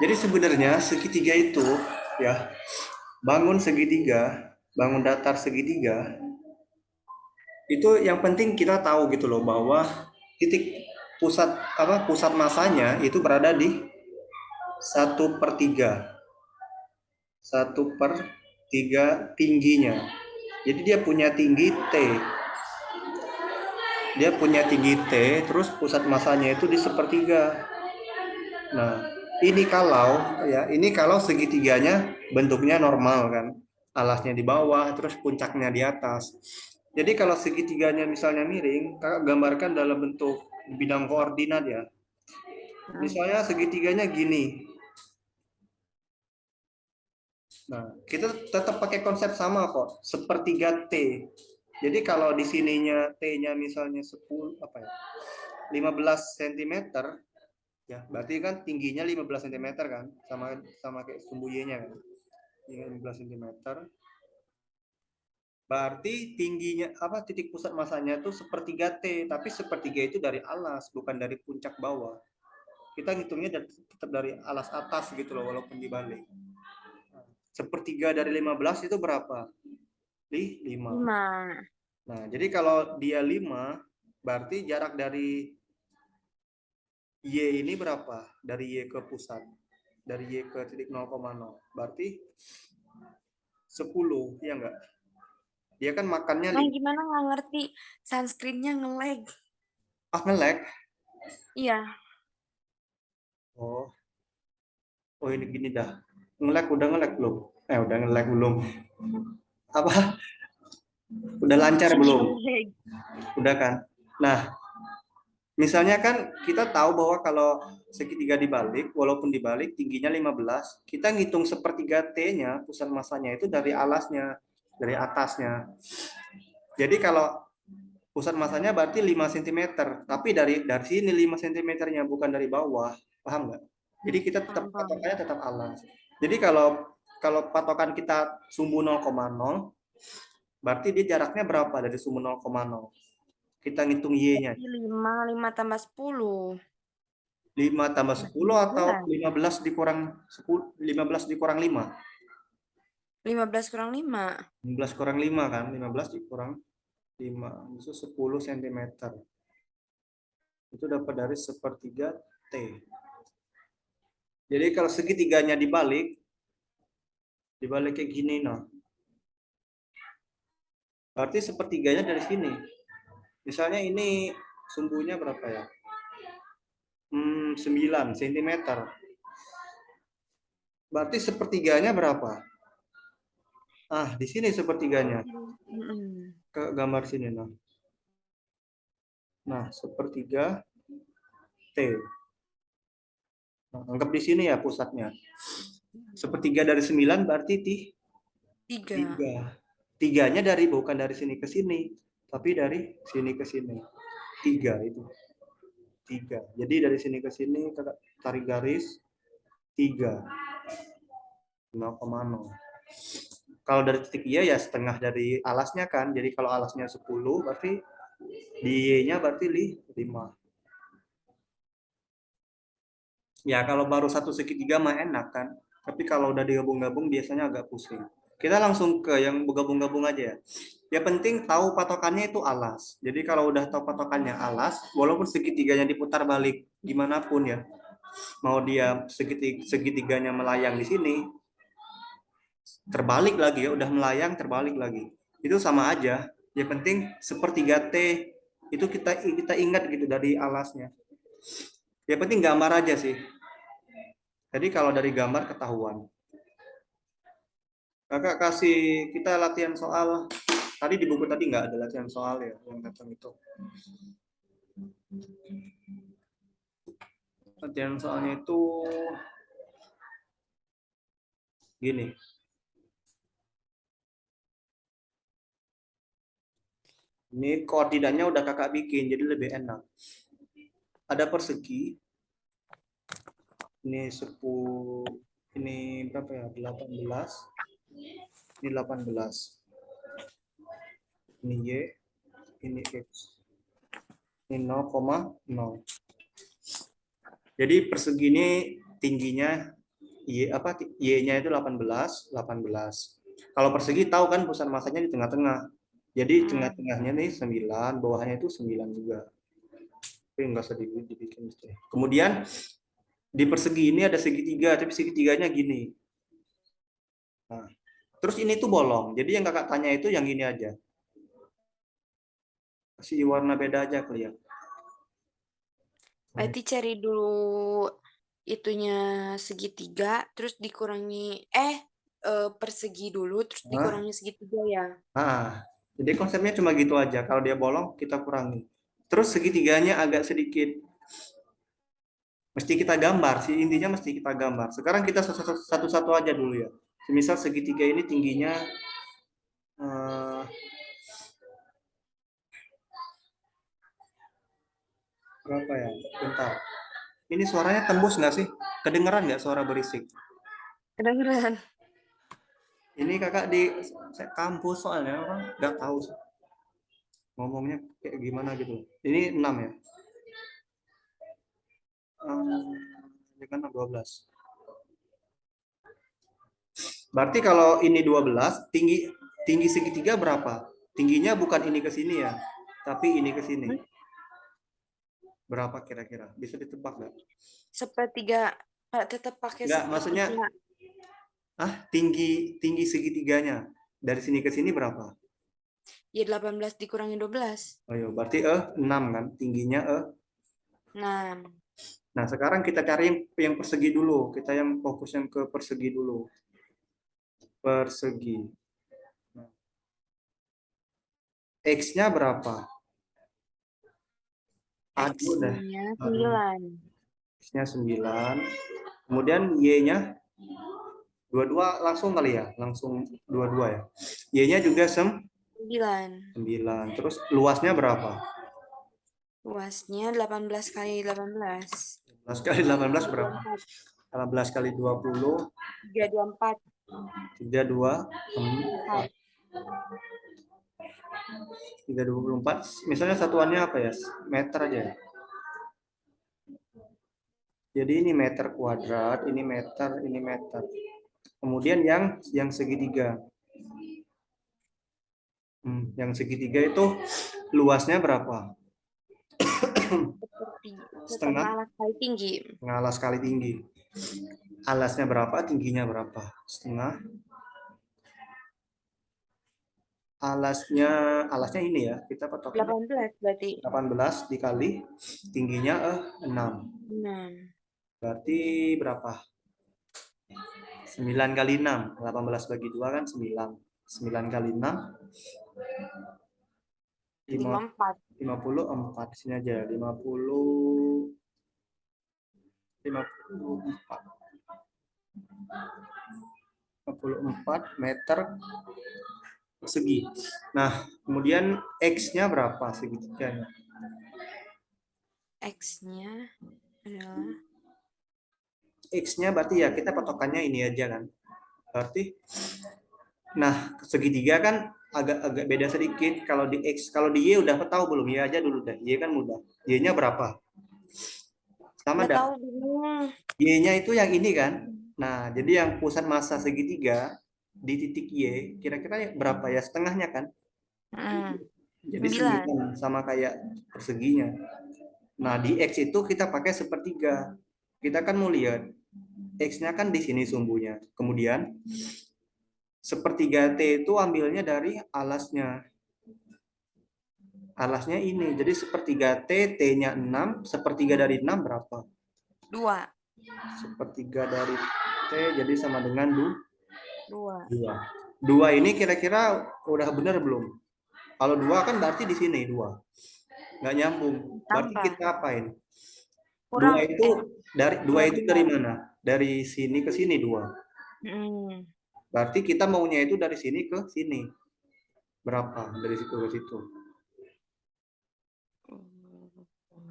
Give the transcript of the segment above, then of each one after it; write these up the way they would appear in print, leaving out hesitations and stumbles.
Jadi sebenarnya segitiga itu ya, bangun segitiga, bangun datar segitiga, itu yang penting kita tahu gitu loh bahwa titik pusat pusat masanya itu berada di 1/3, 1/3 tingginya. Jadi dia punya tinggi T, terus pusat masanya itu di sepertiga. Nah, ini kalau segitiganya bentuknya normal kan, alasnya di bawah, terus puncaknya di atas. Jadi kalau segitiganya misalnya miring, kakak gambarkan dalam bentuk bidang koordinat ya. Hmm. Misalnya segitiganya gini. Nah, kita tetap pakai konsep sama kok, sepertiga T. Jadi kalau di sininya T-nya misalnya 10 15 cm, ya berarti kan tingginya 15 cm kan, sama sama kayak sumbu Y-nya kan. 15 cm. Berarti tingginya titik pusat masanya itu sepertiga T, tapi sepertiga itu dari alas, bukan dari puncak bawah. Kita ngitungnya tetap dari alas atas gitu loh, walaupun dibalik. Sepertiga dari 15 itu berapa? 5. 5. Nah, jadi kalau dia 5, berarti jarak dari Y ini berapa? Dari Y ke pusat. Dari Y ke titik 0,0. Berarti 10, ya enggak? Dia kan makannya Nah, gimana nggak ngerti? Sunscreennya nge-lag. ngelek. Iya. Oh, oh ini gini dah. Udah ngelek belum? Udah ngelek belum? Apa? Udah lancar belum? Nge-lag. Udah kan? Nah, misalnya kan kita tahu bahwa kalau segitiga dibalik, walaupun dibalik tingginya 15, kita ngitung sepertiga T-nya, pusat masanya itu dari alasnya, dari atasnya. Jadi kalau pusat masanya berarti 5 cm, tapi dari sini 5 cm-nya, bukan dari bawah. Paham nggak? Jadi kita tetap Paham. patokannya tetap alas. Jadi kalau kalau patokan kita sumbu 0,0, berarti dia jaraknya berapa dari sumbu 0,0? Kita ngitung Y-nya. Berarti 5 tambah 10. 5 tambah Berarti 10 atau 15. 15 dikurang 10, 15 dikurang 5? 15 kurang 5. 15 kurang 5 kan? 15 dikurang 5 itu 10 cm. Itu dapat dari sepertiga T. Jadi kalau segitiganya dibalik kayak gini nah. Berarti sepertiganya dari sini. Misalnya ini sumbunya berapa ya? 9 cm. Berarti sepertiganya berapa? Di sini sepertiganya. Mm-mm. Ke gambar sini nah. Nah, sepertiga T. Nah, anggap di sini ya pusatnya. Sepertiga dari 9 berarti 3. 3. Tiganya bukan dari sini ke sini, tapi dari sini ke sini. 3 itu. 3. Jadi dari sini ke sini tarik garis 3. 0,0. Kalau dari titik Y ya setengah dari alasnya kan. Jadi kalau alasnya 10 berarti di Y-nya berarti 5. Ya kalau baru satu segitiga mah enak kan. Tapi kalau udah digabung-gabung biasanya agak pusing. Kita langsung ke yang bergabung-gabung aja ya. Ya penting tahu patokannya itu alas. Jadi kalau udah tahu patokannya alas, walaupun segitiganya diputar balik gimana pun ya, mau dia segitiganya melayang di sini, terbalik lagi ya, udah melayang terbalik lagi. Itu sama aja. Ya penting sepertiga T itu kita ingat gitu dari alasnya. Ya penting gambar aja sih. Jadi kalau dari gambar ketahuan. Kakak kasih kita latihan soal. Tadi di buku tadi nggak ada latihan soal ya yang datang itu. Latihan soalnya itu gini. Ini koordinatnya udah kakak bikin jadi lebih enak. Ada persegi. Ini 10, ini berapa ya? 18. Ini 18. Ini Y, ini X. Ini 0,0. Jadi persegi ini tingginya Y-nya itu 18, 18. Kalau persegi tahu kan pusat masanya di tengah-tengah. Jadi tengah-tengahnya nih 9, bawahnya itu 9 juga. Tapi enggak usah dibikin gitu ya. Kemudian di persegi ini ada segitiga, tapi segitiganya gini. Nah, terus ini tuh bolong. Jadi yang kakak tanya itu yang ini aja. Kasih warna beda aja kali ya. Berarti cari dulu itunya segitiga, terus dikurangi persegi dulu, terus Nah, dikurangi segitiga ya. jadi konsepnya cuma gitu aja. Kalau dia bolong, kita kurangi. Terus segitiganya agak sedikit. Mesti kita gambar sih, intinya mesti kita gambar. Sekarang kita satu-satu aja dulu ya. Misal segitiga ini tingginya eh, berapa ya? Bentar. Ini suaranya tembus nggak sih? Kedengeran nggak suara berisik? Kedengeran. Ini kakak di kampus soalnya orang nggak tahu ngomongnya kayak gimana gitu. Ini 6 ya. Ini kan 12. Berarti kalau ini 12, tinggi tinggi segitiga berapa? Tingginya bukan ini ke sini ya, tapi ini ke sini. Berapa kira-kira? Bisa ditebak nggak? Sepertiga, tetap pakai Nggak, maksudnya sepertiga. tinggi tinggi segitiganya dari sini ke sini berapa? Ya 18 dikurangi 12. Oh iya, berarti 6 kan? Tingginya 6. Nah, sekarang kita cari yang persegi dulu. Kita yang fokus yang ke persegi dulu. Persegi. Nah, X-nya berapa? Aduh deh. X-nya Aduh. 9. X-nya 9. Kemudian Y-nya dua-dua langsung kali ya? Langsung dua-dua ya. Y-nya juga 9. 9. Terus luasnya berapa? Luasnya 18 kali 18. 18 kali 18 berapa? 24. 18 kali 20, 324. 3, 2, 4. 4. 324. Misalnya satuannya apa ya? Meter aja ya. Jadi ini meter kuadrat, ini meter, ini meter. Kemudian yang segitiga. Yang segitiga itu luasnya berapa? Seperti setengah Setengah, alas kali tinggi. setengah alas kali tinggi. Alasnya berapa, tingginya berapa? Setengah. Alasnya ini ya, kita patokannya 18 berarti. 18 dikali tingginya 6. 6. Berarti berapa? 9 kali 6. 18 bagi 2 kan 9. 9 kali 6 54. 54 di sini aja 54 meter persegi. Nah, kemudian X-nya berapa segitiganya? X-nya adalah X-nya berarti ya kita patokannya ini aja kan. Berarti nah, segitiga kan agak beda sedikit. Kalau di X, kalau di Y udah tahu belum? Y aja dulu deh. Y kan mudah. Y-nya berapa? Sama nggak dah. tahu bingung. Y-nya itu yang ini kan. Nah, jadi yang pusat massa segitiga di titik Y, kira-kira berapa ya? Setengahnya kan? Jadi 9. 9 sama kayak perseginya. Nah, di X itu kita pakai sepertiga. Kita kan mau lihat X-nya kan di sini sumbunya. Kemudian sepertiga T itu ambilnya dari alasnya. Alasnya ini. Jadi sepertiga T, T-nya 6. Sepertiga dari 6 berapa? 2. Sepertiga dari T jadi sama dengan 2. 2. 2 ini kira-kira udah benar belum? Kalau 2 kan berarti di sini 2. Nggak nyambung. Berarti Tambah. kita apain? Kurang 2 kurang itu dari 6. mana? Dari sini ke sini 2. Berarti kita maunya itu dari sini ke sini. Berapa? Dari situ ke situ.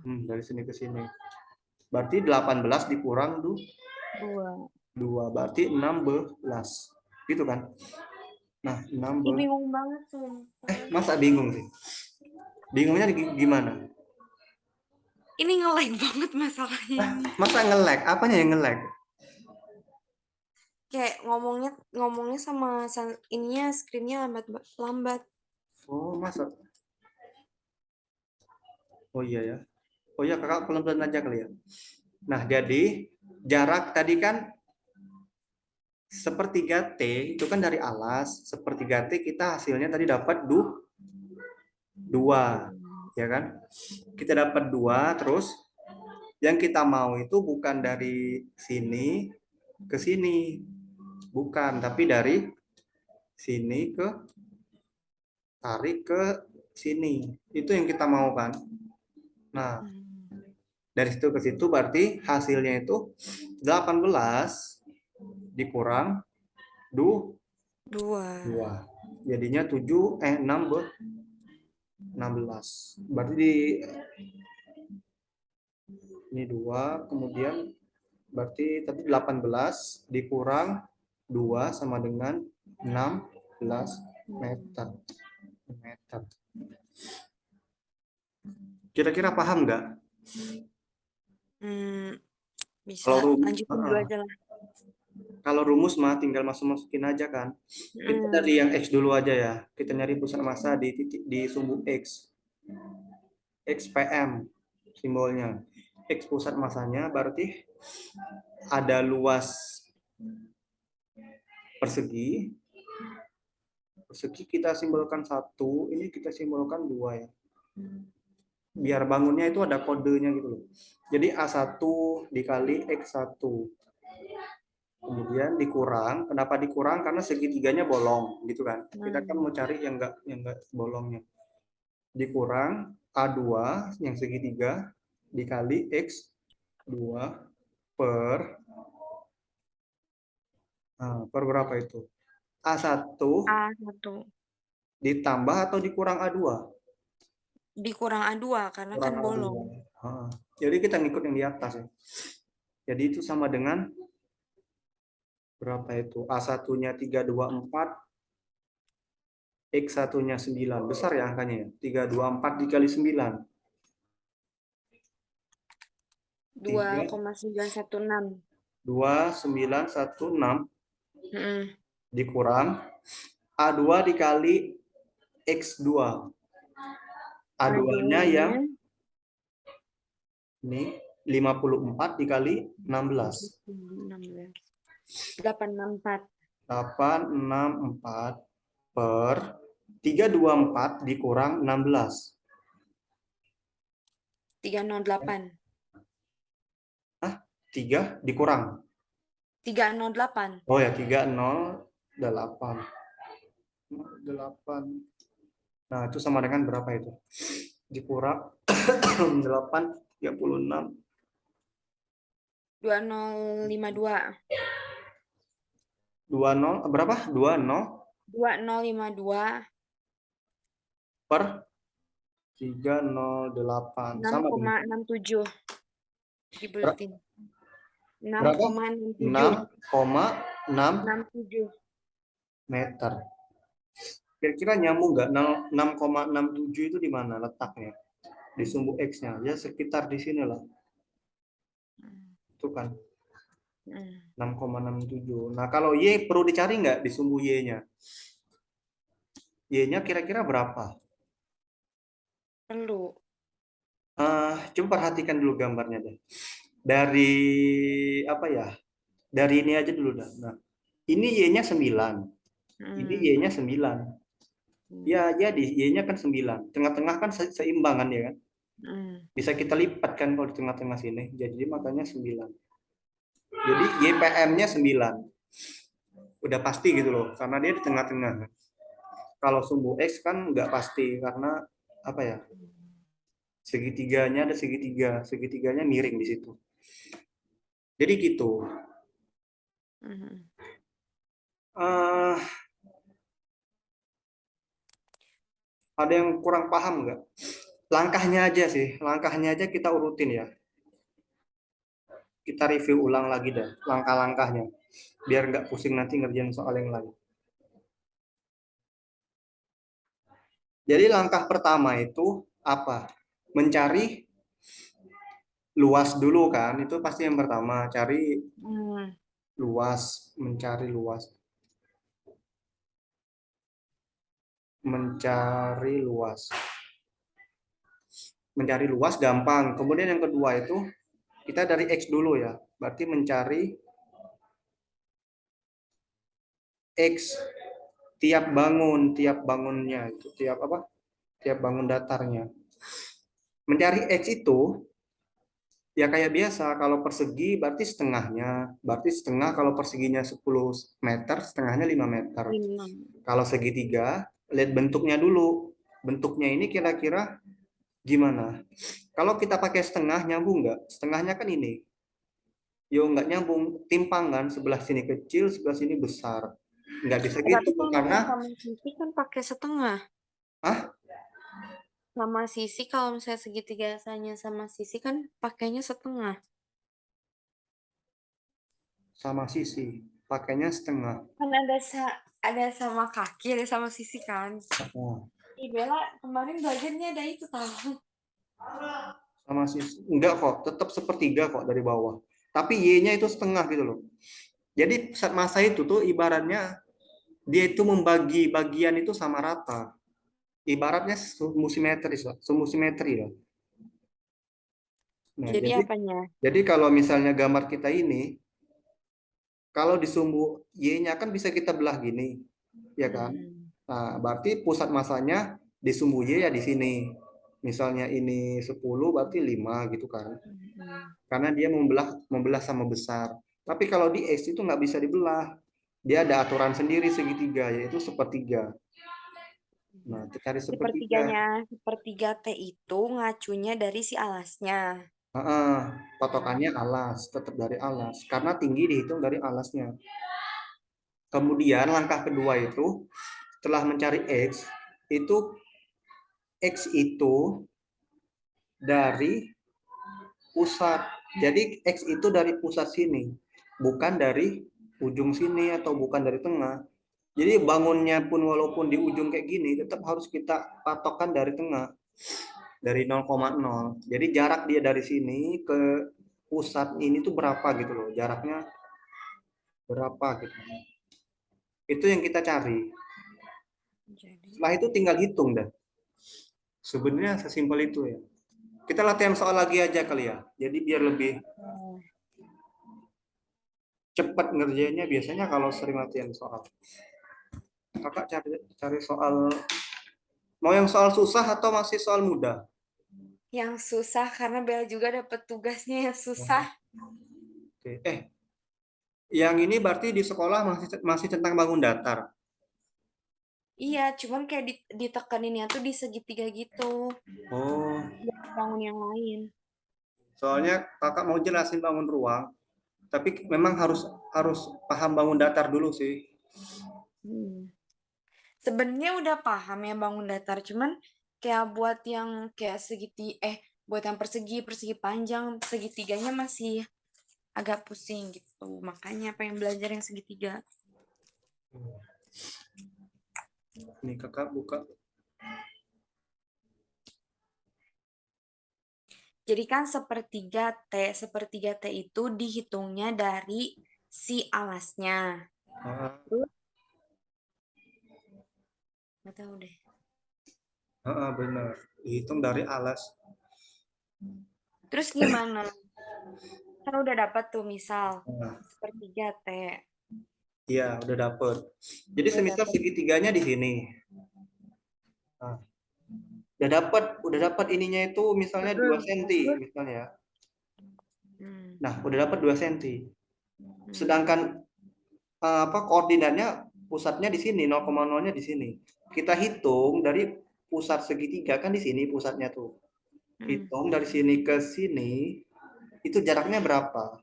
Dari sini ke sini. Berarti 18 dikurang 2. 2. Berarti 16. Gitu kan? Nah, Ini bingung banget sumpah. masa bingung sih? Bingungnya gimana? Ini nge-lag banget masalahnya Ah, ini. masa nge-lag? Apanya yang nge-lag? Kayak ngomongnya sama ininya screen-nya lambat. Oh, masa? Oh iya ya. Oh iya, kakak pelan-pelan aja kali ya. Nah, jadi jarak tadi kan sepertiga T itu kan dari alas. Sepertiga T kita hasilnya tadi dapat dua. Hmm. Ya kan? Kita dapat dua, terus yang kita mau itu bukan dari sini ke sini. Bukan, tapi dari sini ke tarik ke sini. Itu yang kita mau kan. Nah, Hmm. dari situ ke situ berarti hasilnya itu 18 dikurang 2. 2. Jadinya 7 6 16. Berarti di ini 2 kemudian berarti tadi 18 dikurang 2 sama dengan 16 Hmm. meter. Meter. Kira-kira paham nggak? Hmm, bisa Kalau lanjutin dulu aja lah. kalau rumus mah tinggal masuk-masukin aja kan. Kita Hmm. dari yang X dulu aja ya. Kita nyari pusat massa di titik di sumbu X. XPM simbolnya. X pusat massanya berarti ada luas persegi. Persegi kita simbolkan 1, ini kita simbolkan 2 ya. Biar bangunnya itu ada kodenya gitu loh. Jadi A1 dikali X1. Kemudian dikurang, kenapa dikurang? Karena segitiganya bolong gitu kan. Kita kan mau cari yang enggak bolongnya. Dikurang A2 yang segitiga dikali X2 per per berapa itu? A1 A1 ditambah atau dikurang A2? dikurang A2 karena Kurang kan A2. bolong. Jadi kita ngikut yang di atas ya. Jadi itu sama dengan berapa itu? A1-nya 324, X1-nya 9. Besar ya angkanya ya? 324 dikali 9. 3, 2,916. 2916 Mm-mm. dikurang A2 dikali X2. A2-nya yang A2-nya ini 54 dikali 16. 16. 864. 864 per 324 dikurang 16. 308. Ah, 3 dikurang. 308. Oh ya, 308. 8. Nah, itu sama dengan berapa itu? Dikurang 8, 36. 2052. 20 berapa? 20 2052. per 308 sama dengan 6,67 di buletin. berapa? 6,67. 6,6 67. meter. Kira-kira nyambung nggak? 6,67 itu di mana letaknya? Di sumbu X-nya. Ya sekitar di sini lah. Itu kan Hmm. 6,67. Nah, kalau Y perlu dicari nggak di sumbu Y-nya? Y-nya kira-kira berapa? Perlu. Coba perhatikan dulu gambarnya deh. Dari apa ya? Dari ini aja dulu dah. Nah, ini Y-nya 9. Ini Hmm. Y-nya 9. Ya, jadi Y-nya kan 9. Tengah-tengah kan seimbang kan ya kan? Hmm. Bisa kita lipat kan kalau di tengah-tengah sini. Jadi makanya 9. Jadi YPM-nya 9. Udah pasti gitu loh, karena dia di tengah-tengah. Kalau sumbu X kan nggak pasti, karena apa ya? Segitiganya ada segitiga. Segitiganya miring di situ. Jadi gitu. Hmm. Eh, ada yang kurang paham nggak? Langkahnya aja sih. Langkahnya aja kita urutin ya. Kita review ulang lagi dah. Langkah-langkahnya. Biar nggak pusing nanti ngerjain soal yang lain. Jadi langkah pertama itu apa? Mencari luas dulu kan, itu pasti yang pertama, cari Hmm. luas, mencari luas. Mencari luas gampang. Kemudian yang kedua itu kita dari X dulu ya. Berarti mencari X tiap bangunnya itu tiap apa? Tiap bangun datarnya. Mencari X itu ya kayak biasa, kalau persegi berarti setengahnya. Berarti setengah kalau perseginya 10 meter, setengahnya 5 meter. 5. Kalau segitiga, lihat bentuknya dulu. Bentuknya ini kira-kira gimana? Kalau kita pakai setengah, nyambung nggak? Setengahnya kan ini. Yo nggak nyambung, timpang kan? Sebelah sini kecil, sebelah sini besar. Nggak bisa gitu, Tapi kalau karena, misalnya sama sisi kan pakai setengah. ah, Sama sisi kalau misalnya segitiga sama sisi kan pakainya setengah. sama sisi. Pakainya setengah. Kan ada sama kaki, ada sama sisi kan. Oh, Ih, Bella kemarin belajarnya ada itu tahu. sama sisi. Enggak kok, tetap sepertiga kok dari bawah. Tapi Y-nya itu setengah gitu loh. Jadi pusat massa itu tuh ibaratnya dia itu membagi bagian itu sama rata. Ibaratnya semu simetris lah, semu simetri lah. Nah, Jadi jadi apanya? jadi kalau misalnya gambar kita ini, kalau di sumbu Y-nya kan bisa kita belah gini, ya kan? Hmm. Nah, berarti pusat masanya di sumbu Y ya di sini. Misalnya ini 10 berarti 5 gitu kan. Hmm. Karena dia membelah membelah sama besar. Tapi kalau di X itu nggak bisa dibelah. Dia ada aturan sendiri segitiga, yaitu sepertiga. Nah, kita cari sepertiga. Sepertiga T itu ngacunya dari si alasnya. Heeh, patokannya alas, tetap dari alas. Karena tinggi dihitung dari alasnya. Kemudian langkah kedua itu, setelah mencari itu X itu dari pusat. Jadi X itu dari pusat sini, bukan dari ujung sini atau bukan dari tengah. Jadi bangunnya pun walaupun di ujung kayak gini, tetap harus kita patokkan dari tengah, dari 0,0. Jadi jarak dia dari sini ke pusat ini tuh berapa gitu loh, jaraknya berapa gitu. Itu yang kita cari. Jadi, Setelah itu tinggal hitung dah. Sebenarnya sesimpel itu ya. Kita latihan soal lagi aja kali ya. Jadi biar lebih oh, cepat ngerjainnya biasanya kalau sering latihan soal. Kakak cari cari soal, mau yang soal susah atau masih soal mudah? yang susah karena Bella juga dapat tugasnya yang susah. Oke. Yang ini berarti di sekolah masih masih tentang bangun datar. Iya, cuman kayak ditekaninnya tuh di segitiga gitu. Oh, Jangan bangun yang lain. soalnya kakak mau jelasin bangun ruang, tapi memang harus harus paham bangun datar dulu sih. Hmm. Sebenarnya udah paham ya bangun datar, cuman kayak buat yang kayak buat yang persegi, persegi panjang, segitiganya masih agak pusing gitu. Makanya pengen belajar yang segitiga. Nih kakak buka. Jadi kan sepertiga T itu dihitungnya dari si alasnya. Ah, Terus, nggak tahu deh. benar. Dihitung dari alas. Terus gimana? Kan udah dapat tuh misal Nah, sepertiga T. iya, udah dapet. Jadi Udah semisal dapat. segitiganya di sini. Nah, udah dapat ininya itu misalnya 2 Mm-mm. senti Terus, misalnya. hmm, Nah, udah dapat 2 senti. hmm, Sedangkan apa koordinatnya pusatnya di sini, 0,0-nya di sini. Kita hitung dari pusat segitiga kan di sini pusatnya tuh. hmm. Hitung dari sini ke sini itu jaraknya berapa?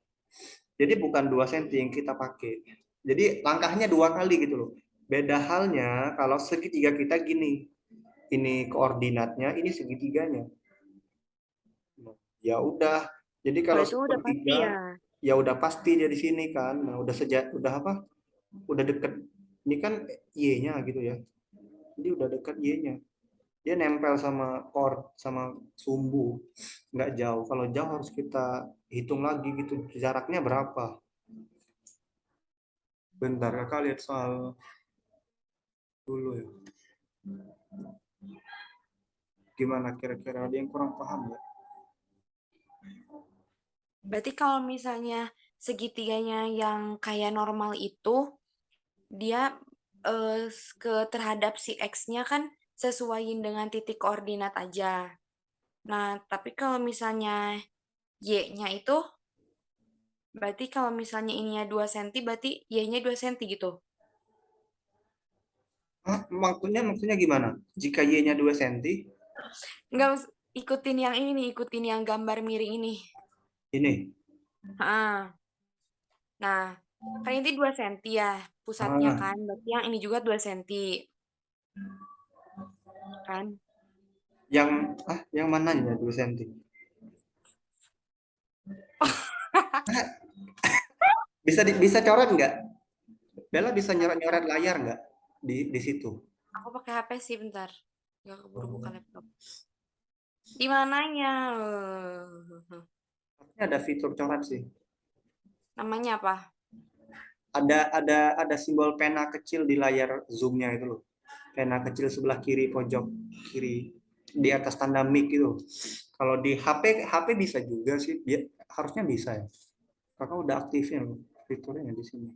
Jadi bukan 2 senti yang kita pakai. Jadi langkahnya dua kali gitu loh. Beda halnya kalau segitiga kita gini. Ini koordinatnya, ini segitiganya. Ya udah. Jadi Oh kalau itu udah pasti ya. sepertiga ya udah pasti dia di sini kan. Nah, udah apa? Udah deket. Ini kan Y-nya gitu ya. Jadi udah deket Y-nya. dia nempel sama core sama sumbu, nggak jauh. Kalau jauh harus kita hitung lagi gitu jaraknya berapa. Bentar, kakak lihat soal dulu ya. Gimana kira-kira ada yang kurang paham nggak? Berarti kalau misalnya segitiganya yang kayak normal itu, dia terhadap si X-nya kan sesuaiin dengan titik koordinat aja. Nah, tapi kalau misalnya Y-nya itu, berarti kalau misalnya ininya 2 cm, berarti Y-nya 2 cm gitu. Hah, maksudnya gimana? Jika Y-nya 2 cm, Enggak, ikutin yang ini nih, ikutin yang gambar miring ini. ini. Ah, nah, kan ini 2 cm ya pusatnya Ah, kan. Berarti yang ini juga 2 cm kan. yang mananya 2 cm? Bisa coret nggak? Bella bisa nyoret-nyoret layar nggak di situ? Aku pakai HP sih bentar. Gak keburu buka Oh. laptop. Di mananya? Harusnya ada fitur coret sih. Namanya apa? Ada simbol pena kecil di layar zoom-nya itu loh. Pena kecil sebelah kiri pojok kiri di atas tanda mic itu. Kalau di HP bisa juga sih. Dia harusnya bisa ya. Kakak udah aktifin loh fiturnya di sini.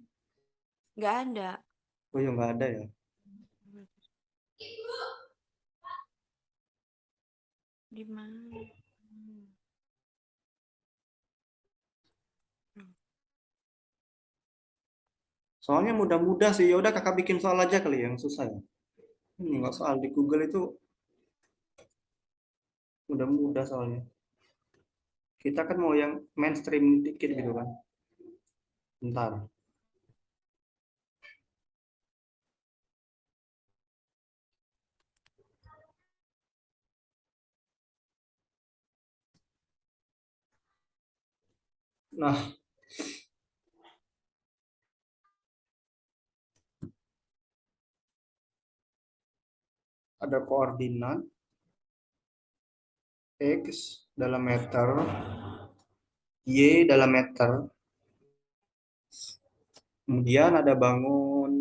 Nggak ada. Oh ya nggak ada ya. Di mana? Hmm. Soalnya mudah-mudah sih. Ya udah kakak bikin soal aja kali yang susah ya. Ini nggak soal di Google itu mudah-mudah soalnya. Kita kan mau yang mainstream dikit gitu kan. Bentar. Nah, ada koordinat X dalam meter, Y dalam meter. Kemudian ada bangun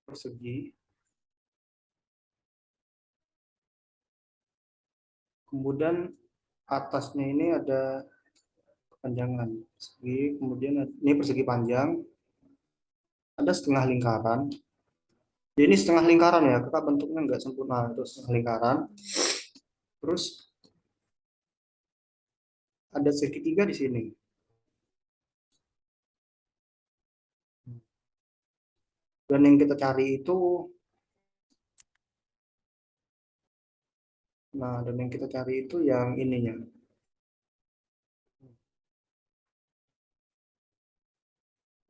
persegi. Kemudian atasnya ini ada kepanjangan persegi. Kemudian ini persegi panjang. Ada setengah lingkaran. Ya, ini setengah lingkaran ya. Kakak bentuknya nggak sempurna. Itu setengah lingkaran. Terus ada segitiga di sini. Dan yang kita cari itu, nah, dan yang kita cari itu yang ininya.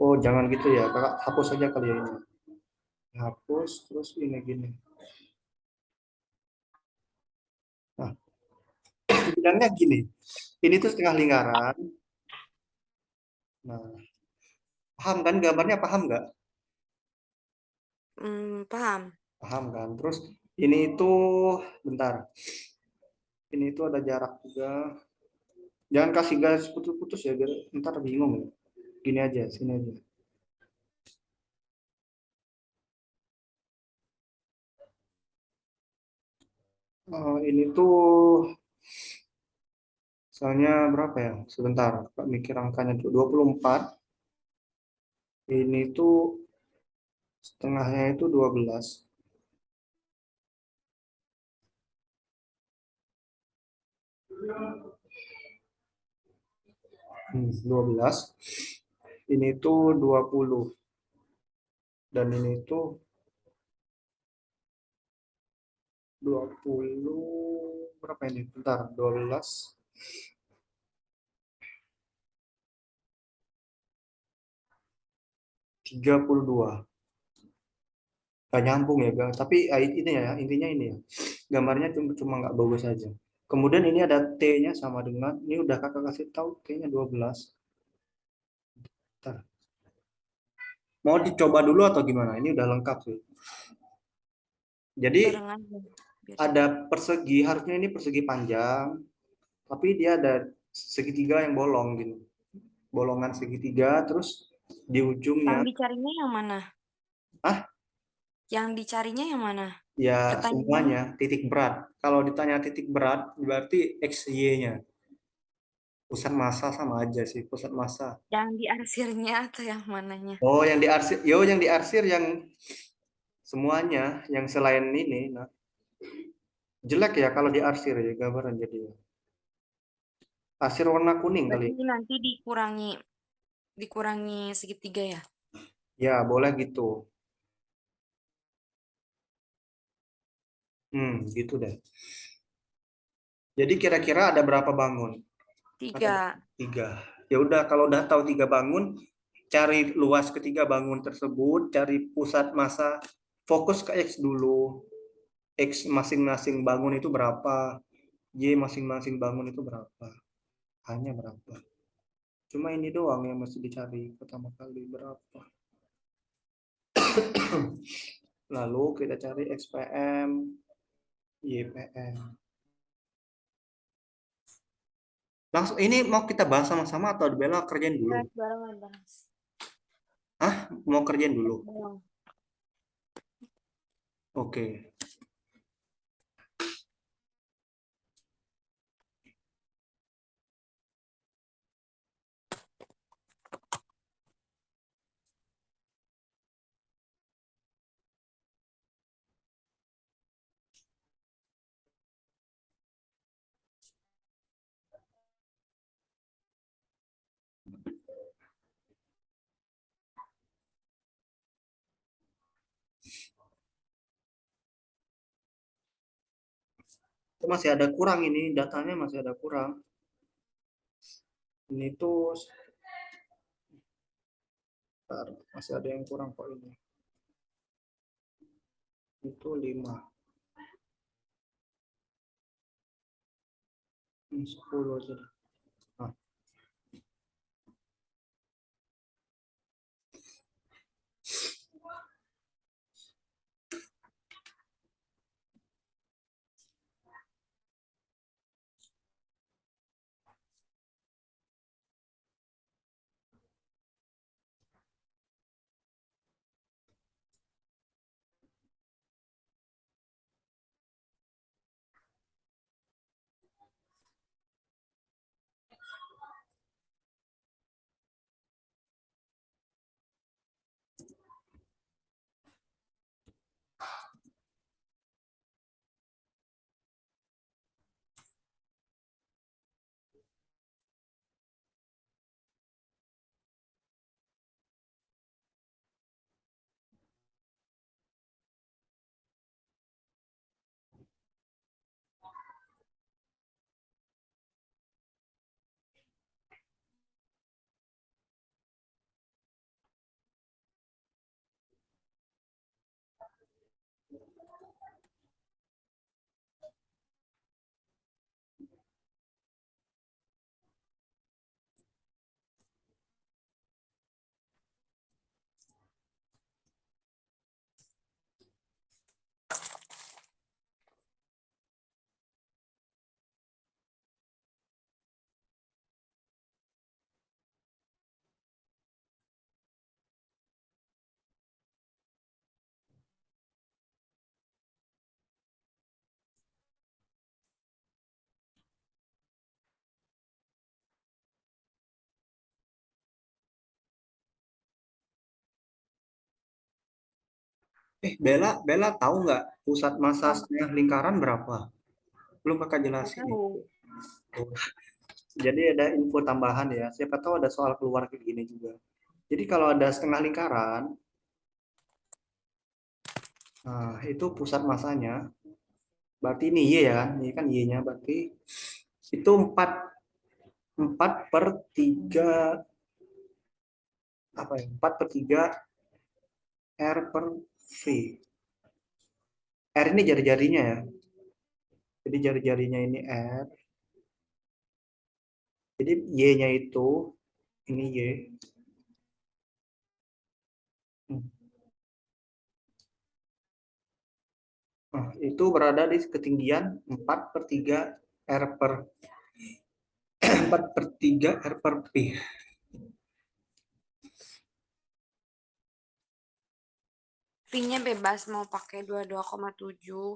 Oh, jangan gitu ya. Kakak hapus saja kali ya ini. Hapus, terus ini gini. Nah, bilangnya gini. Ini tuh setengah lingkaran. Nah, paham kan gambarnya paham nggak? Paham. Paham kan? Terus ini itu bentar. Ini itu ada jarak juga. Jangan kasih garis putus-putus ya biar ntar bingung ya. Gini aja, sini aja. Ini tuh soalnya berapa ya? Sebentar, Pak mikir angkanya tuh 24. Ini tuh setengahnya itu 12. 12. Ini tuh 20 dan ini tuh 20 berapa ini? Bentar, 12 32. Gak nyambung ya, Gang. Tapi ini ya, intinya ini ya. Gambarnya cuma nggak bagus aja. Kemudian ini ada T-nya sama dengan, ini udah kakak kasih tahu T-nya 12. Bentar. Mau dicoba dulu atau gimana? Ini udah lengkap sih. Jadi barengan ya, biar ada persegi, harusnya ini persegi panjang, tapi dia ada segitiga yang bolong gitu. Bolongan segitiga, terus di yang ujungnya, dicarinya yang mana? ah Yang dicarinya yang mana? ya Pertanyaannya semuanya titik berat. Kalau ditanya titik berat, berarti X, Y-nya. Pusat massa sama aja sih, pusat massa. yang diarsirnya atau yang mananya? Oh, yang diarsir, yo yang diarsir yang semuanya, yang selain ini, nah jelek ya kalau diarsir ya gambaran jadi. Arsir warna kuning kali. Berarti nanti dikurangi segitiga ya? Ya, boleh gitu. Gitu deh. Jadi kira-kira ada berapa bangun? Ada 3. tiga. Ya udah, kalau udah tahu tiga bangun, cari luas ketiga bangun tersebut, cari pusat massa, fokus ke X dulu. X masing-masing bangun itu berapa? Y masing-masing bangun itu berapa? Hanya berapa? Cuma ini doang yang mesti dicari pertama kali berapa. Lalu kita cari XPM, YPM. Langsung ini mau kita bahas sama-sama atau Bella kerjain dulu? Bahas barengan, bahas. Hah? Mau kerjain dulu? Bareng. Oke. Itu masih ada kurang ini, datanya masih ada kurang. Ini tuh bentar, masih ada yang kurang kok ini. Itu 5. 10 aja. Nah, Bella, Bella tahu nggak pusat massa Apa? setengah lingkaran berapa? Belum kakak Nggak jelasin nih. tahu. Jadi ada info tambahan ya. Siapa tahu ada soal keluar kayak gini juga. Jadi kalau ada setengah lingkaran, nah itu pusat massanya. Berarti ini Y ya, ini kan Y-nya berarti itu 4/3 apa ya? 4/3 R per V. R ini jari-jarinya ya. Jadi jari-jarinya ini R. Jadi Y-nya itu ini Y. Nah, itu berada di ketinggian 4 per 3 R per 4 per 3 R per P. V-nya bebas mau pakai 22,7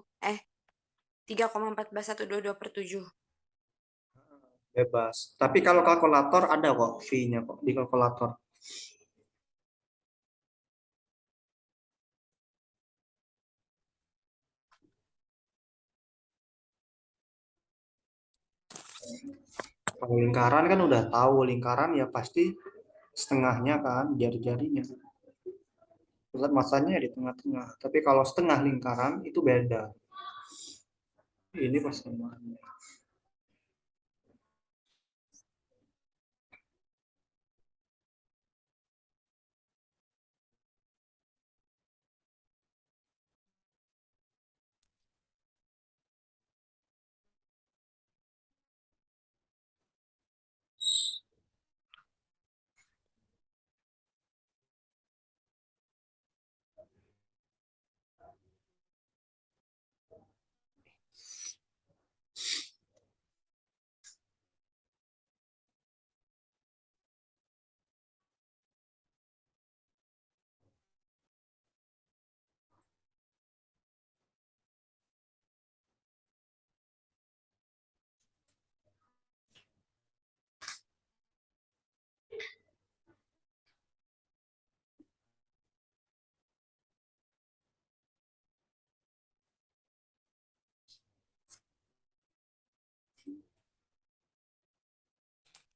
3,14 atau 22/7. Bebas. Tapi kalau kalkulator ada kok V-nya kok di kalkulator. Kalau lingkaran kan udah tahu lingkaran ya pasti setengahnya kan jari-jarinya. Pusat masanya ya di tengah-tengah. Tapi kalau setengah lingkaran itu beda. Ini persamaannya.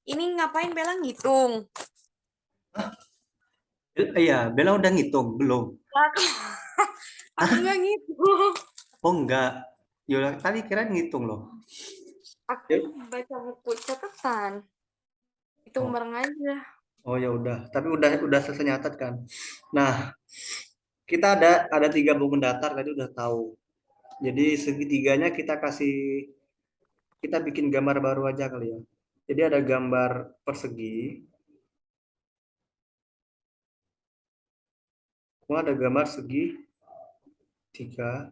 Ini ngapain Bella ngitung? Iya, Bella udah ngitung belum? Aku, aku nggak ngitung. Oh enggak. Yola tadi kira ngitung loh. Aku Ya. baca buku catatan. Hitung Oh, bareng aja. oh ya udah. Tapi udah selesai nyatet kan. Nah, kita ada 3 bangun datar tadi udah tahu. Jadi segitiganya kita bikin gambar baru aja kali ya. Jadi ada gambar persegi, kemudian ada gambar segi tiga,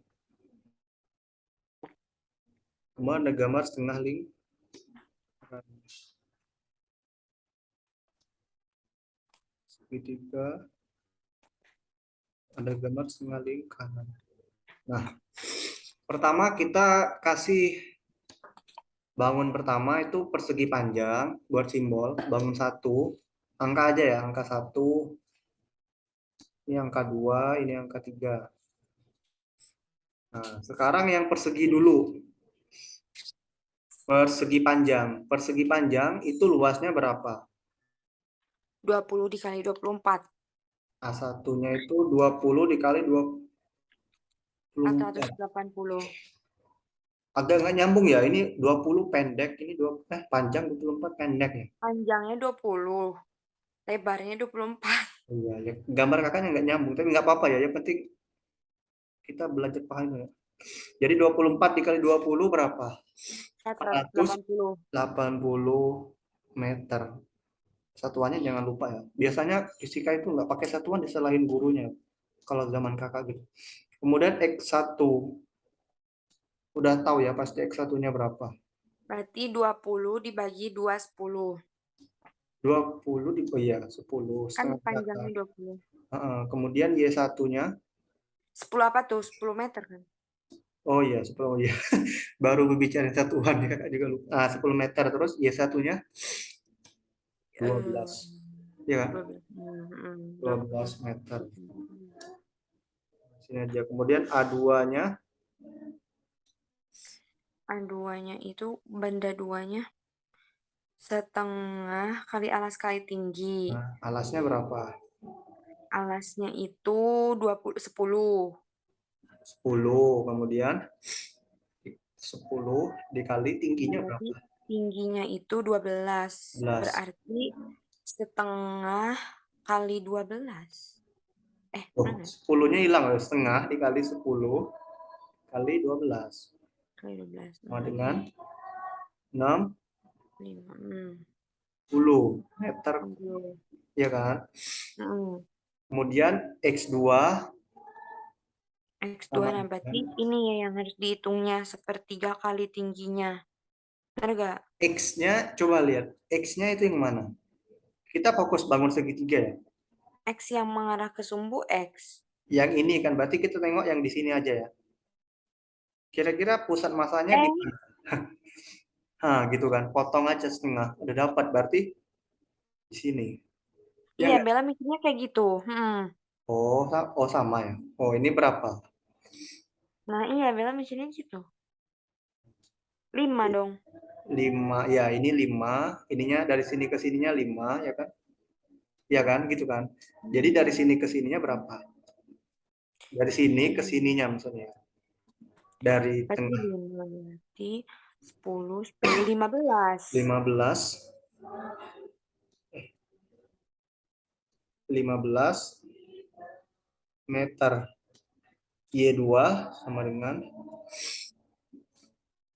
kemudian ada gambar setengah lingkaran segitiga, ada gambar setengah lingkaran. Nah, pertama kita kasih bangun pertama itu persegi panjang buat simbol, bangun satu, angka aja ya, angka satu, ini angka dua, ini angka tiga. Nah, sekarang yang persegi dulu. Persegi panjang. Persegi panjang itu luasnya berapa? 20 dikali 24. A satunya itu 20 dikali 24. 480. Agak nggak nyambung ya. Ini 20 pendek, ini panjang 24 pendek ya. Panjangnya 20. Lebarnya 24. Iya, ya. Gambar kakaknya nggak nyambung, tapi nggak apa-apa ya. Yang penting kita belajar paham ya. Jadi 24 dikali 20 berapa? 480. 480 meter. Satuannya jangan lupa ya. Biasanya fisika itu nggak pakai satuan disalahin gurunya. Kalau zaman kakak gitu. Kemudian X1. Udah tahu ya pasti X1-nya berapa. Berarti 20 dibagi 2, 10. 20 di, oh iya, 10 Kan setengah ke panjangnya atas. 20. Kemudian Y1-nya, 10 apa tuh? 10 meter kan? oh iya, 10, oh iya. Baru berbicara satuan ya kakak juga lupa. 10 meter terus Y1-nya Eh, 12. Ya kan? 12. 12 12. meter. Sini aja. Kemudian A2-nya, A2-nya itu benda duanya setengah kali alas kali tinggi. nah, alasnya berapa? Alasnya itu 10. 10. Kemudian 10 dikali tingginya Berarti berapa? tingginya itu 12. 11. Berarti setengah kali 12. Oh, Mana? 10-nya hilang loh. Setengah dikali 10 kali 12. Kali 12. Sama dengan 60 5. meter, 60. ya kan? Mm. Kemudian X2 X2, sama nah berarti ini ya yang harus dihitungnya sepertiga kali tingginya. Benar gak? X-nya coba lihat. X-nya itu yang mana? Kita fokus bangun segitiga ya. X yang mengarah ke sumbu X. Yang ini kan berarti kita tengok yang di sini aja ya. Kira-kira pusat masanya di Eh, mana? Nah, gitu kan. Potong aja setengah. Udah dapat berarti di sini. Ya iya nggak? Bella mikirnya kayak gitu. Oh, oh sama ya. Oh, ini berapa? Nah iya Bella mikirnya gitu. 5 dong. 5. Ya, ini 5. Ininya dari sini ke sininya 5, ya kan? Ya kan, gitu kan. Jadi dari sini ke sininya berapa? Dari sini ke sininya maksudnya. Dari Berarti tengah 5, berarti 10, 10, 15. 15, 15 meter. Y2 sama dengan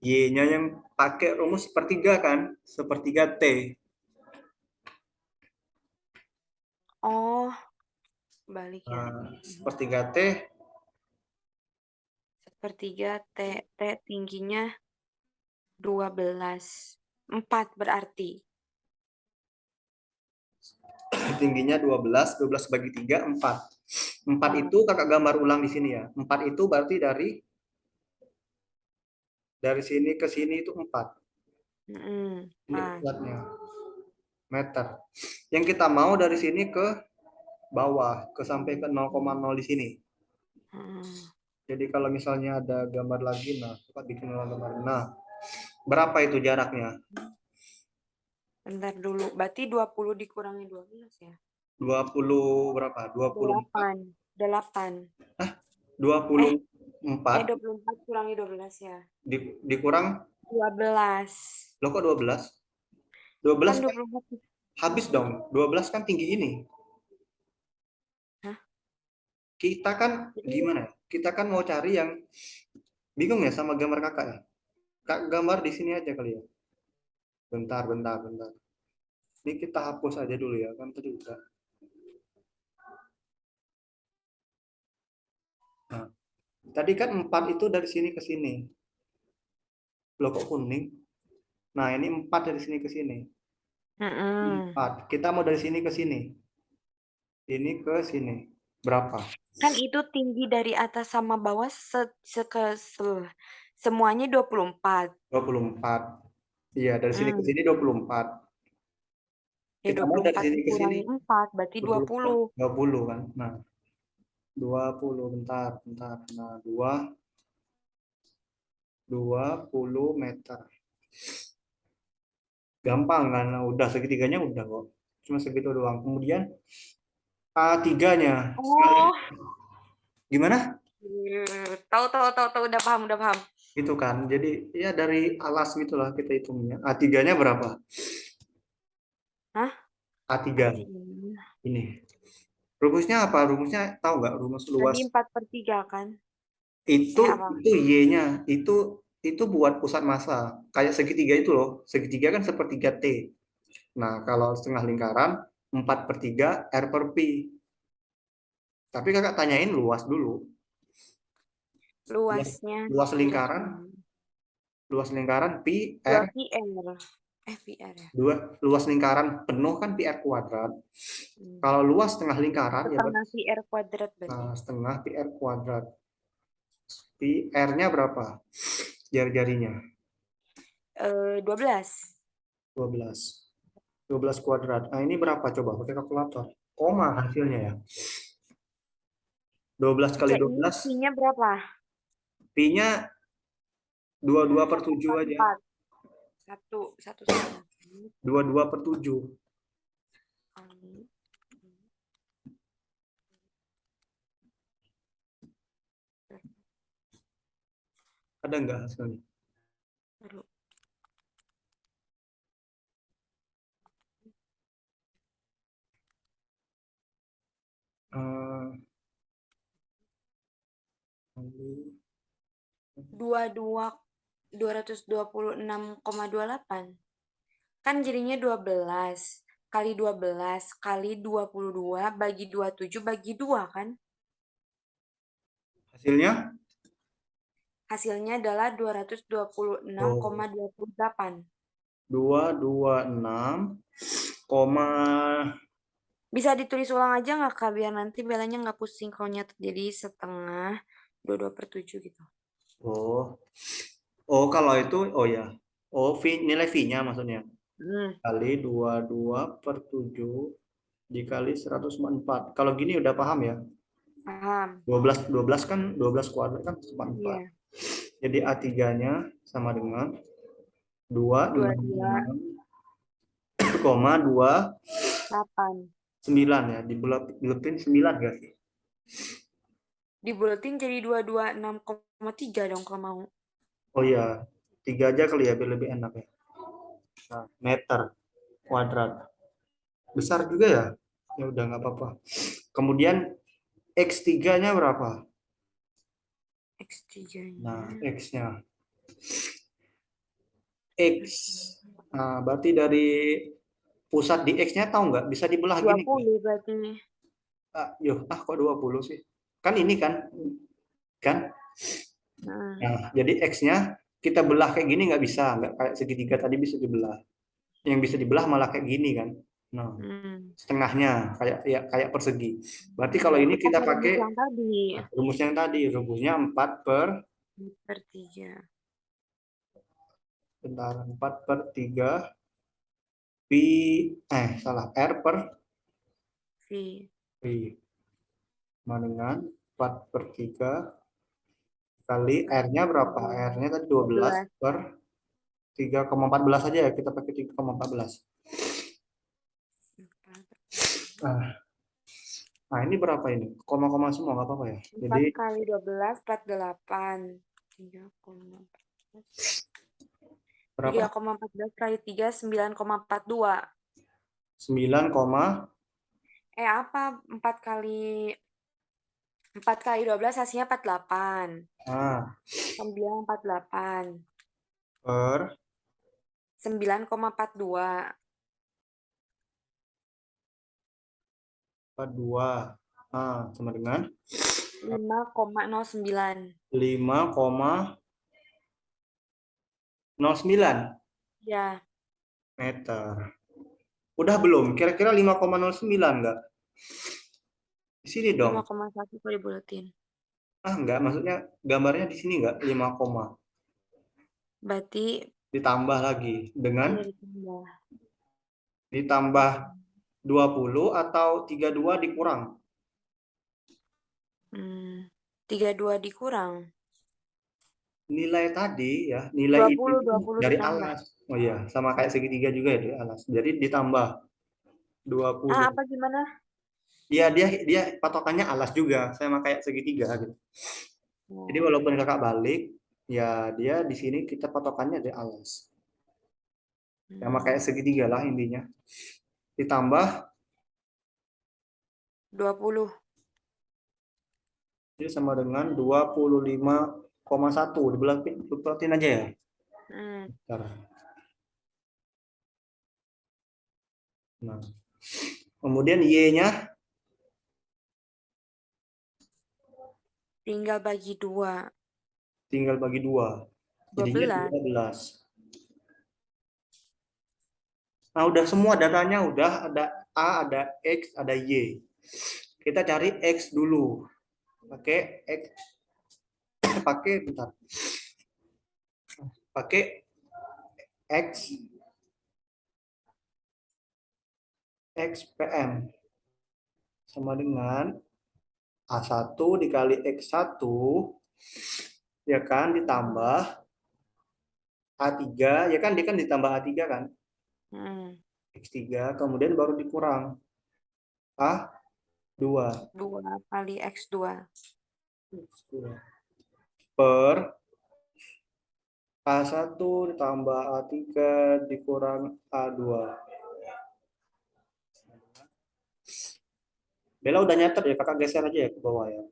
Y-nya yang pakai rumus sepertiga kan? Sepertiga T. Oh, balik ya. Sepertiga T, Sepertiga T, T tingginya 12. 4 berarti. tingginya 12, 12 bagi 3, 4. 4 Hmm. itu kakak gambar ulang di sini ya. 4 itu berarti dari sini ke sini itu 4. Ini 4. beratnya, meter. Yang kita mau dari sini ke bawah, ke sampai ke 0,0 di sini. Jadi kalau misalnya ada gambar lagi, nah, coba bikin ulang gambar. Nah, berapa itu jaraknya? Bentar dulu. Berarti 20 dikurangi 12 ya? 20 berapa? 24. 8. 8. Eh, 24 24 kurangi 12 ya. dikurang, 12. loh kok 12? 12 Kan kan 24. habis dong. 12 kan tinggi ini. Hah? Kita kan Jadi, gimana ya? Kita kan mau cari yang bingung ya sama gambar kakak ya. Kak gambar di sini aja kali ya. Bentar, bentar, bentar. Ini kita hapus aja dulu ya, kan tadi udah. Nah, tadi kan 4 itu dari sini ke sini. Loh kok kuning? Nah, ini 4 dari sini ke sini. 4. Kita mau dari sini ke sini. Ini ke sini. Berapa? kan itu tinggi dari atas sama bawah semuanya 24. 24. Iya, dari sini ke Hmm. sini 24. Ya Kita mau dari 24 sini ke sini dikurangi 4 berarti 20. 20 kan. Nah, 20 bentar, bentar. Nah, 20 meter. Gampang kan? Nah, udah segitiganya udah kok. Cuma segitu doang. Kemudian A3-nya. Oh, Gimana? tahu, udah paham. Gitu kan. Jadi ya dari alas gitulah kita hitungnya. A3-nya berapa? Hah? A3 Berarti ini. ini. Rumusnya apa? Rumusnya tahu nggak? Rumus Tadi luas. 4/3 kan? Itu Apa? itu Y-nya. Itu buat pusat massa. Kayak segitiga itu loh. Segitiga kan sepertiga T. Nah, kalau setengah lingkaran 4/3 R per pi. Tapi kakak tanyain luas dulu. Luas, Luasnya luas lingkaran, berapa? luas lingkaran pi 2 R, PR. PR ya. luas lingkaran penuh kan pi R kuadrat. Hmm. Kalau luas setengah lingkaran ya Setengah PR kuadrat berarti. setengah pi R kuadrat. Pi R-nya berapa? Jari-jarinya 12. 12. 12 kuadrat. Nah, ini berapa coba pakai kalkulator? Koma hasilnya ya. 12 kali Cek ini 12, pi-nya berapa? pi-nya 22/7 aja. 1/4. Satu setengah. 22/7. Kali. Ada nggak hasilnya? Baru. Eh, 226,28 kan jadinya 12 kali 12 kali 22 bagi 27 bagi 2 kan? Hasilnya? Hasilnya adalah 226,28. Oh, 226, koma Bisa ditulis ulang aja nggak Kak? Biar nanti Belanya nggak pusing kalau nyatet. Jadi setengah 22/7 gitu. oh oh kalau itu oh ya oh nilai V-nya maksudnya Hmm, kali 22/7 dikali 104. Kalau gini udah paham ya. paham. 12 kan 12 kuadrat kan 4. Iya. Jadi A3-nya sama dengan 266,29 28. ya. Dibuletin 9 gak sih? Dibuletin jadi 226,3 dong kalau mau. Oh iya, 3 aja kali ya biar lebih enak ya. Nah, meter kuadrat. Besar juga ya? Ya udah nggak apa-apa. Kemudian X3-nya berapa? X3-nya Nah, X-nya. X. Nah, berarti dari pusat di X-nya tahu nggak? Bisa dibelah dua gini nggak? puluh berarti. Kok 20 sih? Kan ini kan? Kan? Nah, Nah, jadi X-nya kita belah kayak gini nggak bisa. Nggak kayak segitiga tadi bisa dibelah. Yang bisa dibelah malah kayak gini kan? Nah, hmm. setengahnya kayak ya kayak persegi. Berarti kalau Ya, ini itu kita pakai pakai rumus yang tadi. rumus yang tadi, rumusnya 4 per Per 3. bentar, 4/3 pi salah R per V. pi sama dengan 4/3 kali Per R-nya berapa? 3. R-nya tadi 12 12. per 3,14 aja ya, kita pakai 3,14. Nah, nah ini berapa ini? Koma-koma semua nggak apa-apa ya. Jadi 4 kali 12, 48. 3,14. berapa? 3,14 kali 3, 9,42. 9, Apa? 4 kali 12 hasilnya 48. ah, 9,48. per 9,42. 2 sama dengan 5,09. 5,09 Ya, meter. Udah belum? Kira-kira 5,09 nggak? Di sini dong. 5,1 kalau dibulatin. Enggak, maksudnya gambarnya di sini enggak 5 koma. Berarti Ditambah lagi dengan iya ditambah. ditambah 20 atau 32 dikurang. 32 dikurang. Nilai tadi ya, nilai ini 20, tuh 20 dari ditambah. alas. Oh iya, sama kayak segitiga juga ya dari alas. Jadi ditambah 20. Apa gimana? Iya, dia dia patokannya alas juga, sama kayak segitiga gitu. Jadi Oh, walaupun kakak balik, ya dia di sini kita patokannya dari alas. Sama kayak hmm, segitiga lah intinya. Ditambah 20. jadi sama dengan 25,1. Dibulatin aja ya. Hmm, Bentar. Nah, kemudian Y-nya tinggal bagi 2. tinggal bagi 2. Jadinya 12. 12. Nah, udah semua datanya udah ada A, ada X, ada Y. Kita cari X dulu. Pakai X, pakai bentar. Pakai X XPM sama dengan A1 dikali X1 ya kan ditambah A3 ya kan dia kan ditambah A3 kan Hmm, X3 kemudian baru dikurang A2 2 kali X2. per A1 ditambah A3 dikurang A2. Bella udah nyatet ya, kakak geser aja ya ke bawah ya.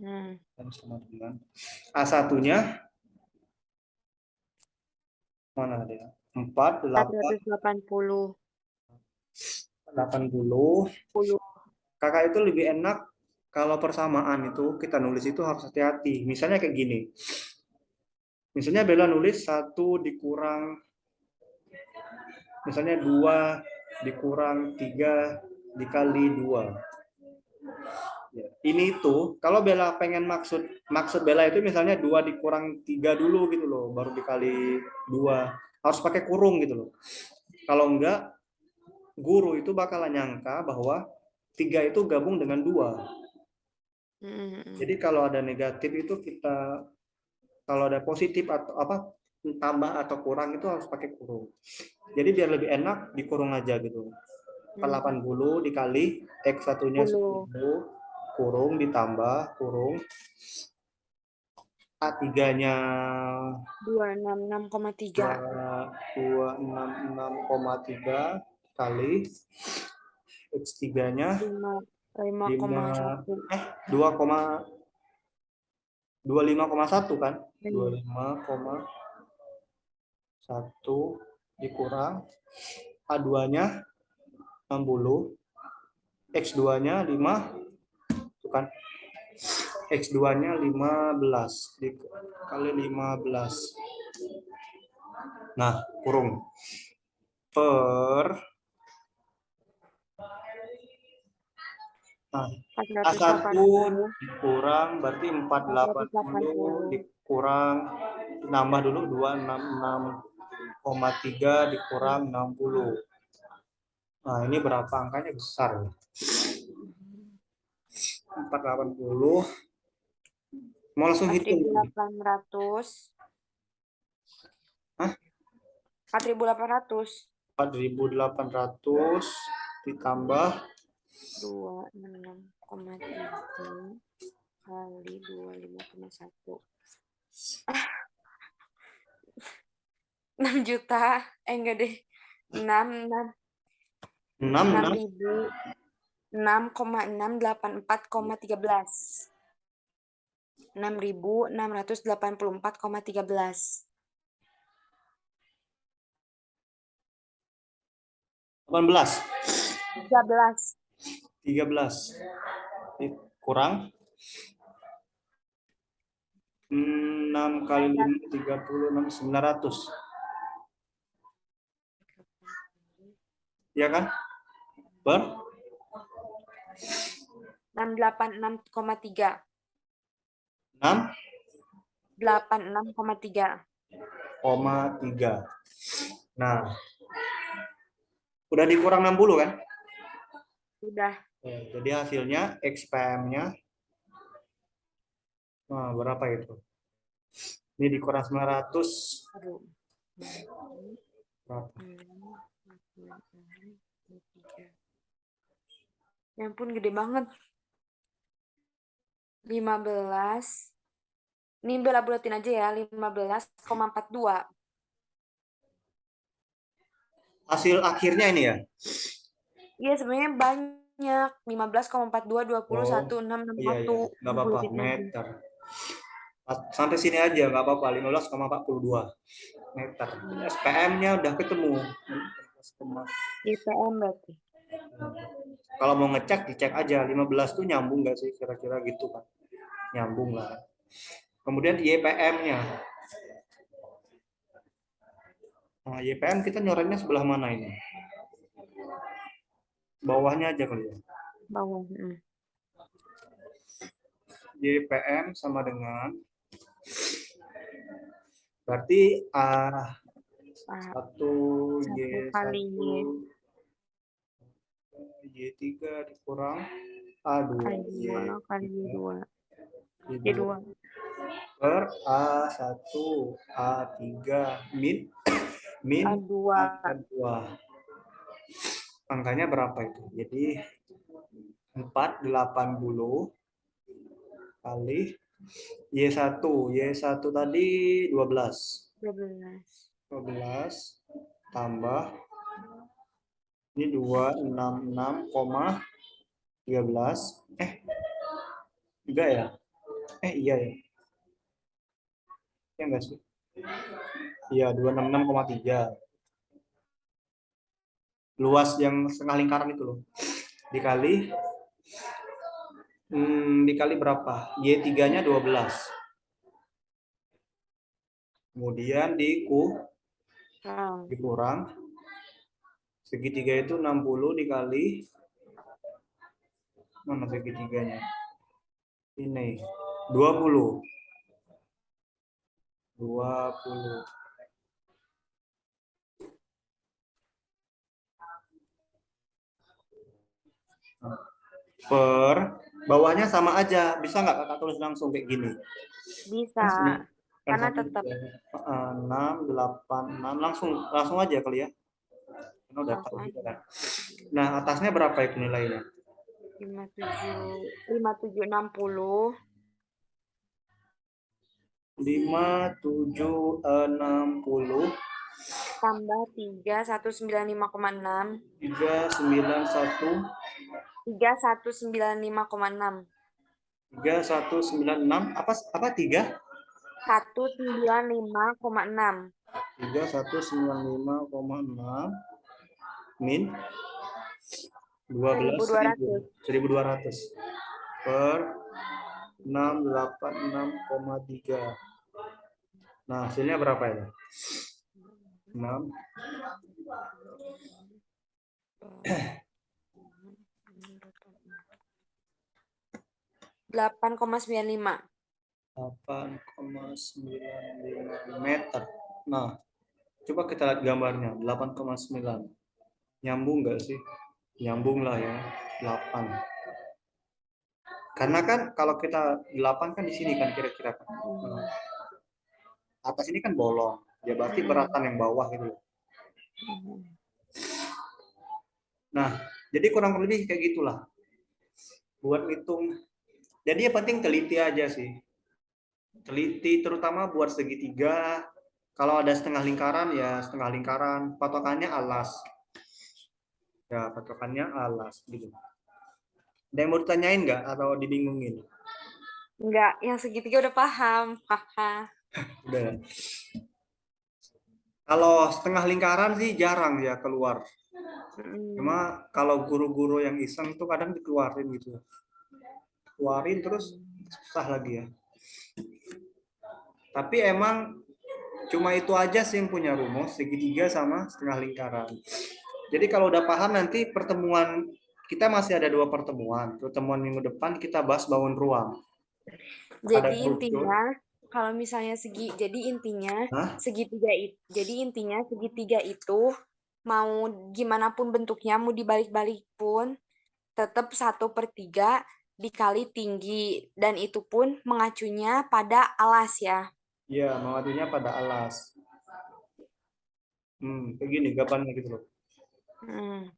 Hmm, Dan sama dengan A1-nya mana dia? 4, 8, 480. 80. 10. Kakak itu lebih enak kalau persamaan itu kita nulis itu harus hati-hati. Misalnya kayak gini. Misalnya Bella nulis 1 dikurang, misalnya 2 dikurang 3 dikali 2. Ya, ini tuh kalau Bella pengen maksud Bella itu misalnya 2 dikurang 3 dulu gitu loh, baru dikali 2. Harus pakai kurung gitu loh. Kalau enggak, guru itu bakalan nyangka bahwa 3 itu gabung dengan 2. Jadi kalau ada negatif itu kita, kalau ada positif atau apa, tambah atau kurang itu harus pakai kurung. Jadi biar lebih enak dikurung aja gitu. 80 dikali X satunya 10, kurung ditambah kurung A3-nya 266,3. 266,3 kali X3-nya 5,1. 25,1 kan? 25,1 dikurang A2-nya 60, X2-nya 5, itu kan? X2-nya 15 dikali 15. Nah, kurung per A1 dikurang berarti 480 dikurang, nambah dulu 266,3 dikurang 60. Nah, ini berapa angkanya besar. 480. Mau langsung hitung. 4.800. Hah? 4.800. 4.800 ditambah 266,3 kali 25,1. 6 juta. Enggak deh. 6.684,13. 6.684,13. 18. 13. 13 kurang 6 kali 5 36 900. Ya kan? Per 686,3. 6,3. 86,3. Nah, udah dikurang 60 kan? Sudah. Jadi hasilnya XPM-nya berapa itu? Ini dikurang 900. Berapa? Ya ampun, gede banget. 15. Ini Bella bulatin aja ya, 15,42. Hasil akhirnya ini ya? Iya, sebenarnya banyak. 15,42, 20, 1, 6, 6, Iya, 1. nggak apa-apa, meter. Sampai sini aja, nggak apa-apa, 15,42 meter. SPM-nya udah ketemu. IPM berarti. Kalau mau ngecek, dicek aja. 15 tuh nyambung nggak sih? Kira-kira gitu kan. Nyambung lah. Kemudian YPM-nya. Nah, YPM kita nyoretnya sebelah mana ini? Bawahnya aja kali ya. Bawah. YPM sama dengan berarti A1 kali Y3 dikurang A2 kali Y2 per A1 A3 min A2. Angkanya berapa itu? Jadi 480 kali Y1 tadi 12 tambah ini 266,13 enggak ya? Iya ya. Ya enggak sih? Iya, 266,3. Luas yang setengah lingkaran itu loh. Dikali dikali berapa? Y3-nya 12. Kemudian Hmm. dikurang. Segitiga itu 60 dikali, mana segitiganya? Ini 20. 20. Per bawahnya sama aja. Bisa nggak kakak tulis langsung kayak gini? Bisa, Kan sini kan karena sama tetap 6, 8, 6 langsung langsung aja kali ya. Karena udah tahu langsung juga aja. kan. Nah, atasnya berapa itu nilainya? 5760 5760 tambah 3195,6. 391 3195,6. 3196 apa 3? 195,6. 3195,6 min 12.000 1200. 1200 per 686,3. Nah, hasilnya berapa ya? 6 8,95. 8,95 meter. Nah, coba kita lihat gambarnya. 8,9. Nyambung nggak sih? Nyambung lah ya. 8. Karena kan kalau kita 8 kan di sini kan kira-kira kan. Nah, atas ini kan bolong. Ya berarti beratan yang bawah gitu loh. Nah, jadi kurang lebih kayak gitulah. Buat ngitung. Jadi yang penting teliti aja sih. Teliti terutama buat segitiga. Kalau ada setengah lingkaran ya setengah lingkaran. Patokannya alas. Ya, patokannya alas gitu. Ada yang mau ditanyain nggak atau dibingungin? Enggak, yang segitiga udah paham. Haha. Udah. Kalau setengah lingkaran sih jarang ya keluar. Cuma kalau guru-guru yang iseng tuh kadang dikeluarin gitu. Keluarin terus susah lagi ya. Tapi emang cuma itu aja sih yang punya rumus segitiga sama setengah lingkaran. Jadi kalau udah paham nanti pertemuan kita masih ada 2 pertemuan. Pertemuan minggu depan kita bahas bangun ruang. Ada Jadi kerucut. intinya kalau misalnya jadi intinya Hah? segitiga itu mau gimana pun bentuknya, mau dibalik-balik pun tetap 1/3 dikali tinggi dan itu pun mengacunya pada alas ya. Iya, mengadunya pada alas. Kayak gini gambarnya gitu loh. Hmm.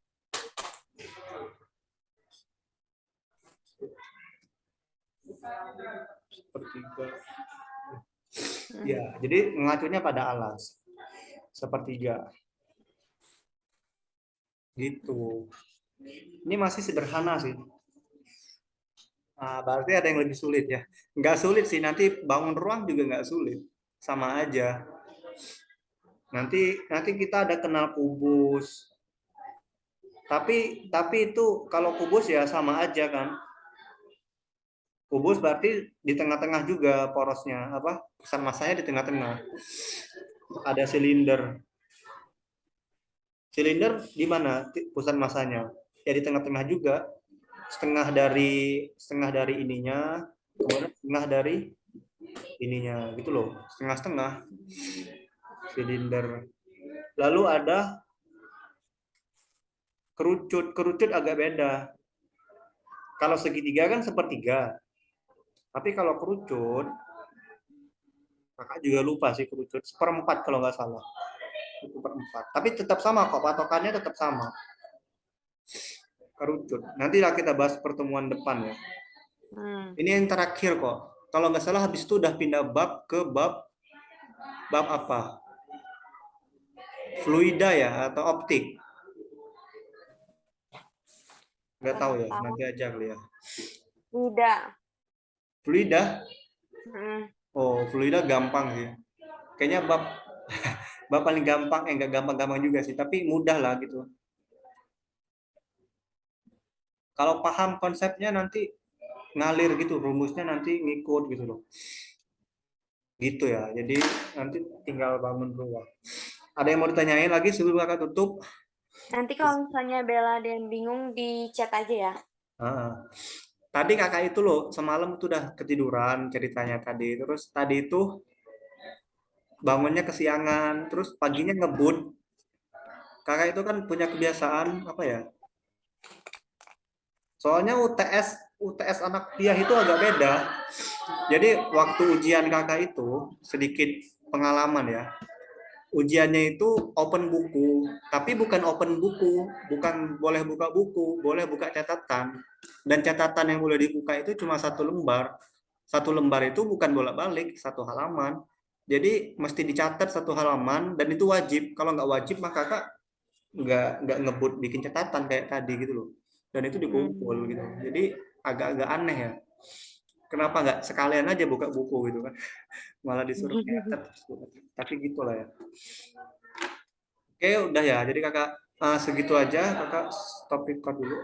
Sepertiga. Hmm. Ya, jadi mengacunya pada alas. Sepertiga. Gitu. Ini masih sederhana sih. Nah, berarti ada yang lebih sulit ya. Nggak sulit sih, nanti bangun ruang juga nggak sulit. Sama aja. Nanti kita ada kenal kubus. Tapi itu kalau kubus ya sama aja kan. Kubus berarti di tengah-tengah juga porosnya, apa? Pusat masanya di tengah-tengah. Ada silinder. Silinder di mana pusat masanya? Ya di tengah-tengah juga. Setengah dari ininya, kemudian setengah dari ininya, gitu loh. Setengah-setengah silinder. Lalu ada kerucut. Kerucut agak beda. Kalau segitiga kan sepertiga. Tapi kalau kerucut, kakak juga lupa sih kerucut. Seperempat kalau nggak salah. Seperempat. Tapi tetap sama kok, patokannya tetap sama. Kerucut. Nanti lah kita bahas pertemuan depan ya. Ini yang terakhir kok. Kalau nggak salah habis itu udah pindah bab ke bab apa? Fluida ya atau optik? Nggak tahu Kurang ya, tahu. nanti aja kali ya. Tidak. Fluida? Hmm. Oh, fluida gampang sih. Kayaknya bab bab paling gampang, nggak gampang-gampang juga sih, tapi mudah lah gitu. Kalau paham konsepnya nanti ngalir gitu, rumusnya nanti ngikut gitu loh. Gitu ya. Jadi nanti tinggal bangun ruang. Ada yang mau ditanyain lagi sebelum kakak tutup? Nanti kalau misalnya Bella ada yang bingung di chat aja ya. Ah. Tadi kakak itu loh semalam tuh udah ketiduran ceritanya tadi. Terus tadi itu bangunnya kesiangan, terus paginya ngebut. Kakak itu kan punya kebiasaan apa ya? Soalnya UTS anak dia itu agak beda. Jadi waktu ujian kakak itu sedikit pengalaman ya. Ujiannya itu open buku, tapi bukan open buku, bukan boleh buka buku, boleh buka catatan. Dan catatan yang boleh dibuka itu cuma satu lembar. Satu lembar itu bukan bolak-balik, satu halaman. Jadi mesti dicatat satu halaman dan itu wajib. Kalau nggak wajib maka kakak nggak ngebut bikin catatan kayak tadi gitu loh. Dan itu dikumpul gitu. Hmm. Jadi agak-agak aneh ya. Kenapa nggak sekalian aja buka buku gitu kan? Malah disuruh nyatet. Tapi gitulah ya. Oke, udah ya. Jadi kakak segitu aja. Kakak stop record dulu.